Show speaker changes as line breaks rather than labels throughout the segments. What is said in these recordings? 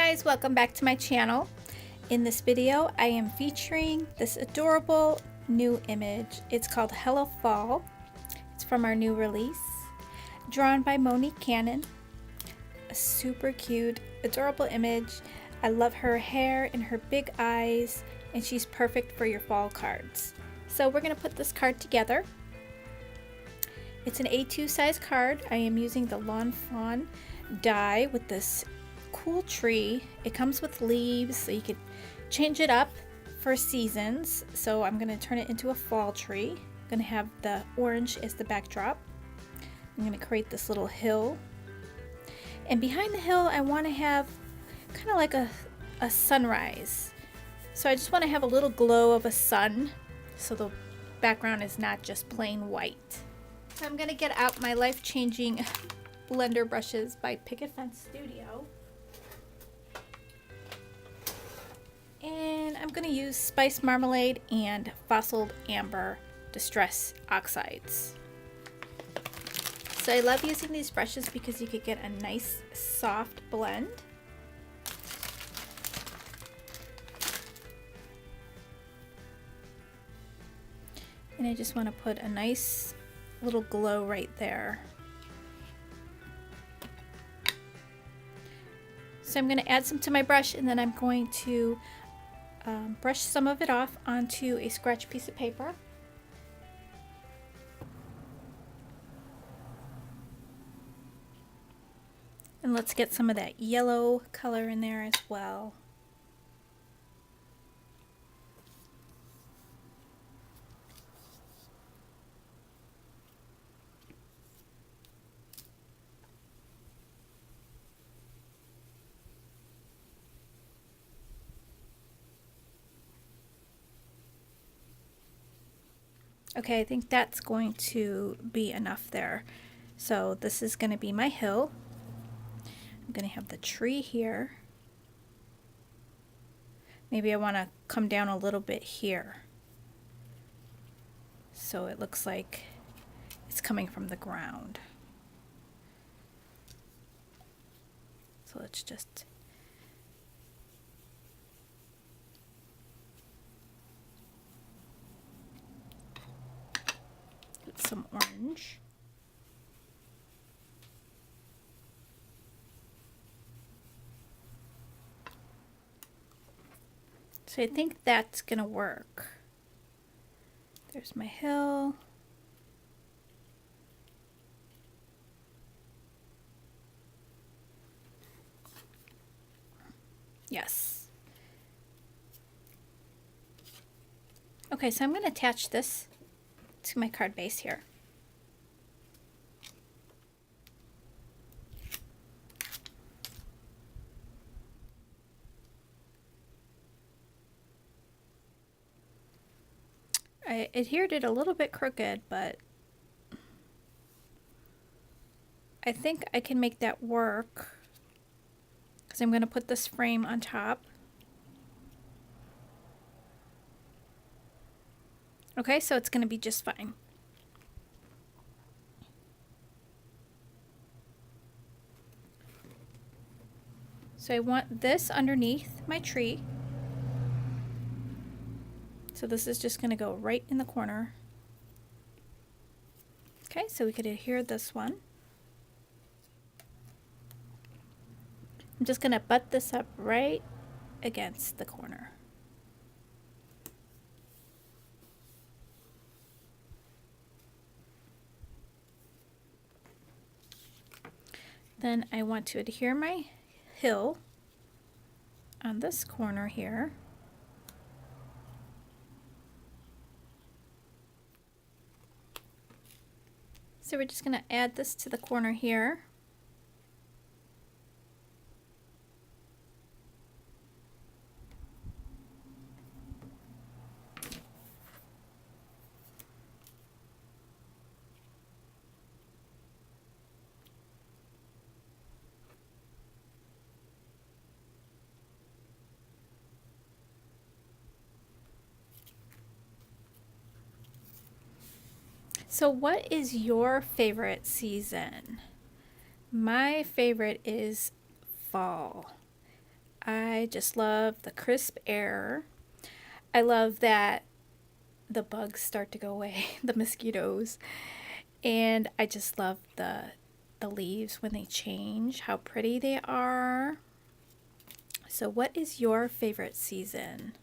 guys, welcome back to my channel. In this video I am featuring this adorable new image. It's called Hello Fall. It's from our new release, drawn by Monique Cannon. A super cute, adorable image. I love her hair and her big eyes, and she's perfect for your fall cards. So we're going to put this card together. It's an A2 size card. I am using the Lawn Fawn die with this cool tree. It comes with leaves, so you could change it up for seasons. So I'm going to turn it into a fall tree. I'm going to have the orange as the backdrop. I'm going to create this little hill. And behind the hill I want to have kind of like a sunrise. So I just want to have a little glow of a sun, so the background is not just plain white. So I'm going to get out my life-changing blender brushes by Picket Fence Studio. And I'm going to use Spice Marmalade and Fossiled Amber Distress Oxides. So I love using these brushes because you could get a nice soft blend. And I just want to put a nice little glow right there. So I'm going to add some to my brush, and then I'm going to brush some of it off onto a scratch piece of paper. And let's get some of that yellow color in there as well. Okay, I think that's going to be enough there. So this is going to be my hill. I'm going to have the tree here. Maybe I want to come down a little bit here, so it looks like it's coming from the ground. So let's just put some orange. So I think that's gonna work. There's my hill. Yes. Okay, so I'm gonna attach this to my card base here. I adhered it a little bit crooked, but I think I can make that work, because I'm going to put this frame on top. Okay, so it's going to be just fine. So I want this underneath my tree. So this is just going to go right in the corner. Okay, so we could adhere this one. I'm just going to butt this up right against the corner. Then I want to adhere my hill on this corner here. So we're just going to add this to the corner here. So what is your favorite season? My favorite is fall. I just love the crisp air. I love that the bugs start to go away, the mosquitoes. And I just love the leaves when they change, how pretty they are. So what is your favorite season?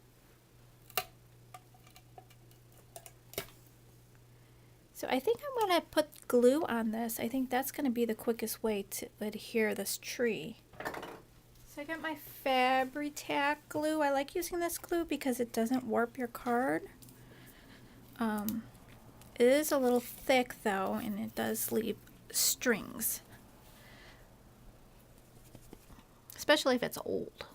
So I think I'm going to put glue on this. I think that's going to be the quickest way to adhere this tree. So I got my Fabri-Tac glue. I like using this glue because it doesn't warp your card. It is a little thick though, and it does leave strings. Especially if it's old.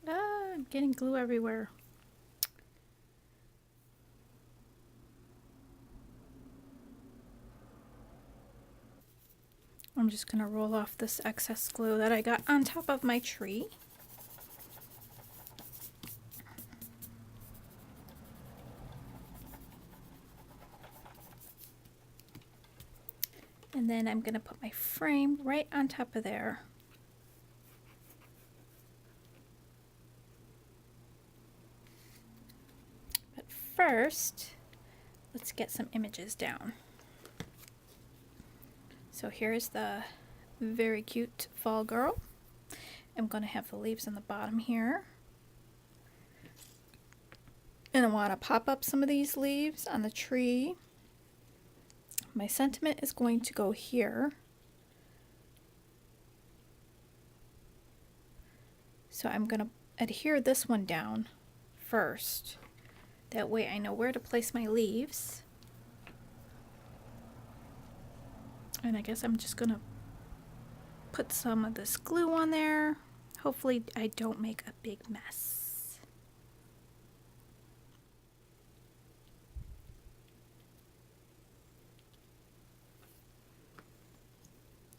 Ah, I'm getting glue everywhere. I'm just going to roll off this excess glue that I got on top of my tree. And then I'm going to put my frame right on top of there. But first, let's get some images down. So here's the very cute fall girl. I'm going to have the leaves on the bottom here. And I want to pop up some of these leaves on the tree. My sentiment is going to go here. So I'm going to adhere this one down first. That way I know where to place my leaves. And I guess I'm just going to put some of this glue on there. Hopefully I don't make a big mess.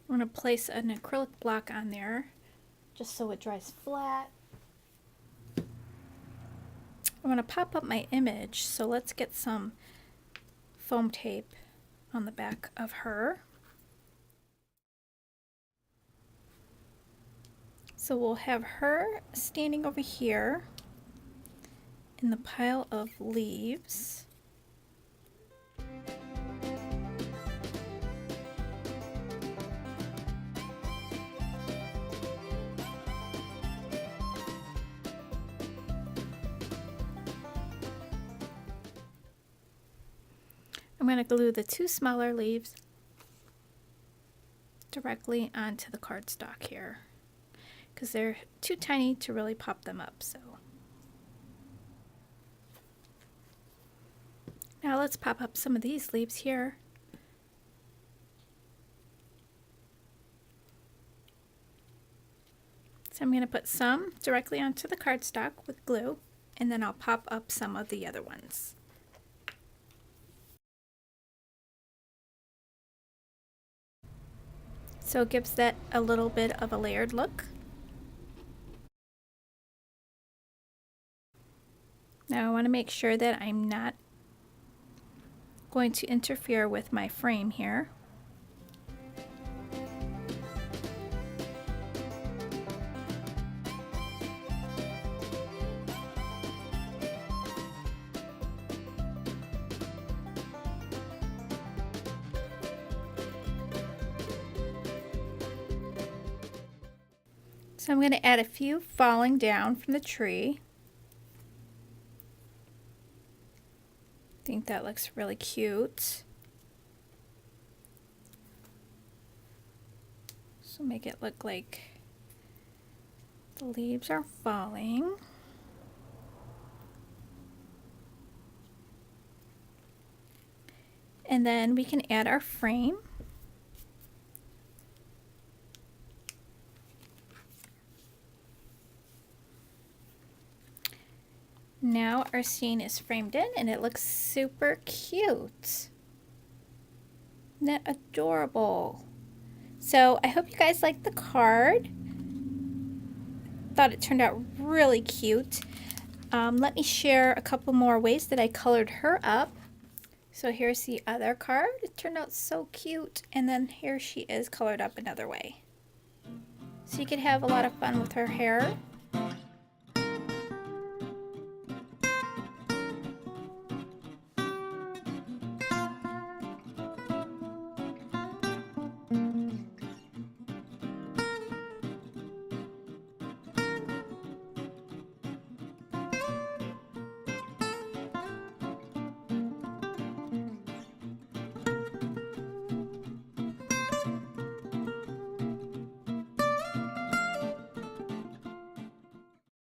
I'm going to place an acrylic block on there just so it dries flat. I'm going to pop up my image, so let's get some foam tape on the back of her. So we'll have her standing over here in the pile of leaves. I'm going to glue the two smaller leaves directly onto the cardstock here, because they're too tiny to really pop them up. So now let's pop up some of these leaves here. So I'm going to put some directly onto the cardstock with glue, and then I'll pop up some of the other ones. So it gives that a little bit of a layered look. Now I want to make sure that I'm not going to interfere with my frame here. So I'm going to add a few falling down from the tree. I think that looks really cute. So make it look like the leaves are falling. And then we can add our frame. Now our scene is framed in and it looks super cute. Isn't that adorable? So I hope you guys liked the card. Thought it turned out really cute. Let me share a couple more ways that I colored her up. So here's the other card. It turned out so cute. And then here she is colored up another way. So you could have a lot of fun with her hair